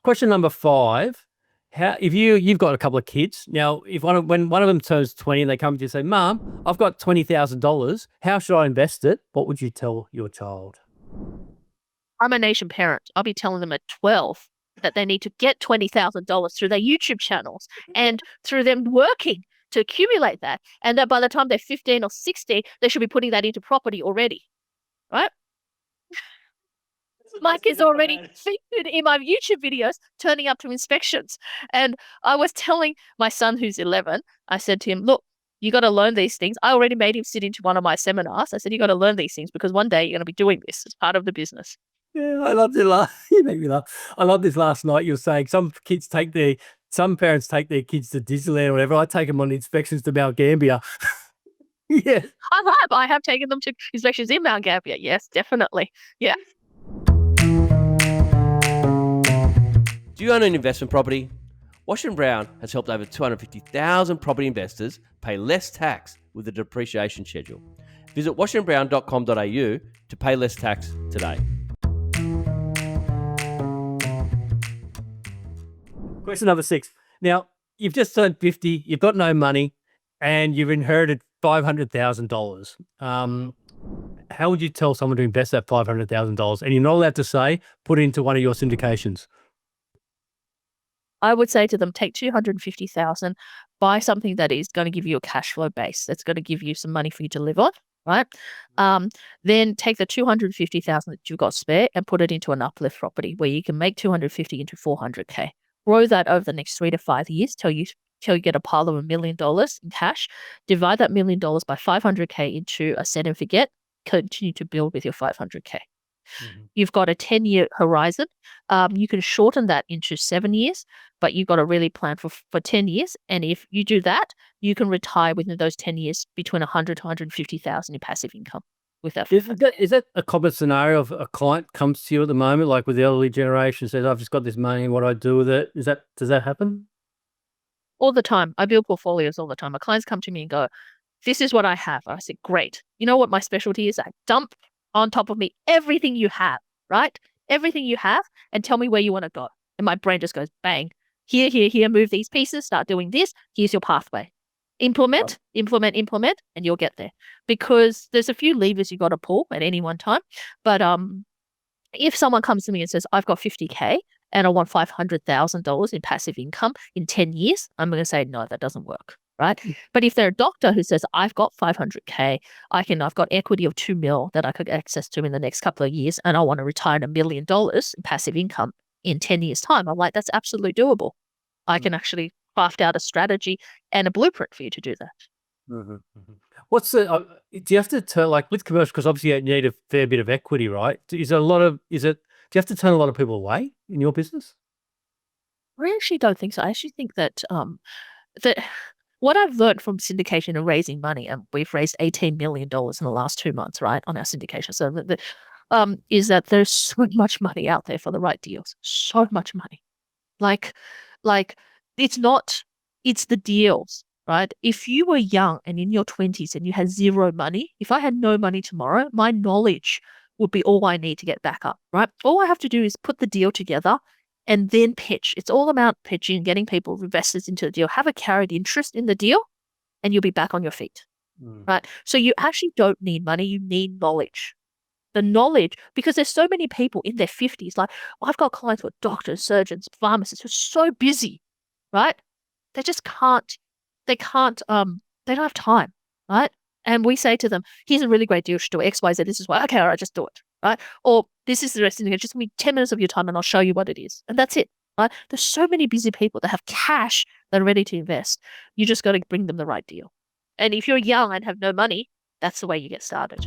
Question number 5. If you've got a couple of kids now, when one of them turns 20 and they come to you and say, "Mom, I've got $20,000. How should I invest it?" What would you tell your child? I'm a nation parent. I'll be telling them at 12 that they need to get $20,000 through their YouTube channels and through them working to accumulate that. And that by the time they're 15 or 16, they should be putting that into property already, right? My kids are already featured in my YouTube videos, turning up to inspections. And I was telling my son, who's 11, I said to him, look, you got to learn these things. I already made him sit into one of my seminars. I said, you got to learn these things because one day you're going to be doing this as part of the business. Yeah, I loved it. You make me laugh. I love this last night. You were saying some parents take their kids to Disneyland or whatever. I take them on inspections to Mount Gambier. Yeah. I have taken them to inspections in Mount Gambier. Yes, definitely. Yeah. Do you own an investment property? Wash & Brown has helped over 250,000 property investors pay less tax with a depreciation schedule. Visit washandbrown.com.au to pay less tax today. Question number 6. Now, you've just turned 50, you've got no money, and you've inherited $500,000. How would you tell someone to invest that $500,000? And you're not allowed to say, put it into one of your syndications. I would say to them, take 250,000, buy something that is going to give you a cash flow base, that's going to give you some money for you to live on, right? Then take the 250,000 that you've got spare and put it into an uplift property where you can make 250 into 400K. Grow that over the next 3 to 5 years till you get a pile of $1 million in cash. Divide that $1 million by 500K into a set and forget. Continue to build with your 500K. You've got a 10-year horizon. You can shorten that into 7 years, but you've got to really plan for 10 years. And if you do that, you can retire within those 10 years between 100 to 150,000 in passive income with that. Is that a common scenario of a client comes to you at the moment, like with the elderly generation, says, I've just got this money, what do I do with it? Does that happen? All the time. I build portfolios all the time. My clients come to me and go, this is what I have. I said, great. You know what my specialty is? I dump on top of me everything you have, right? Everything you have, and tell me where you want to go. And my brain just goes, bang, here, move these pieces, start doing this. Here's your pathway. Implement, and you'll get there. Because there's a few levers you got to pull at any one time. But if someone comes to me and says, I've got 50K and I want $500,000 in passive income in 10 years, I'm going to say, no, that doesn't work. Right. But if they're a doctor who says, I've got 500K, I've got equity of 2 mil that I could access to in the next couple of years, and I want to retire $1 million in passive income in 10 years' time, I'm like, that's absolutely doable. I can actually craft out a strategy and a blueprint for you to do that. What's do you have to turn, like with commercial, because obviously you need a fair bit of equity, right? Do you have to turn a lot of people away in your business? I actually don't think so. I actually think that what I've learned from syndication and raising money, and we've raised $18 million in the last 2 months, right, on our syndication. So is that there's so much money out there for the right deals. So much money. Like it's the deals, right? If you were young and in your 20s and you had zero money, if I had no money tomorrow, my knowledge would be all I need to get back up, right? All I have to do is put the deal together and then pitch. It's all about pitching, getting people, investors into the deal, have a carried interest in the deal, and you'll be back on your feet, right? So you actually don't need money. You need knowledge. The knowledge, because there's so many people in their 50s, like I've got clients who are doctors, surgeons, pharmacists who are so busy, right? They just can't, they don't have time, right? And we say to them, here's a really great deal, you should do X, Y, Z, this is why, okay, all right, just do it, right? Or this is the rest of it, just give me 10 minutes of your time and I'll show you what it is. And that's it, right? There's so many busy people that have cash that are ready to invest. You just got to bring them the right deal. And if you're young and have no money, that's the way you get started.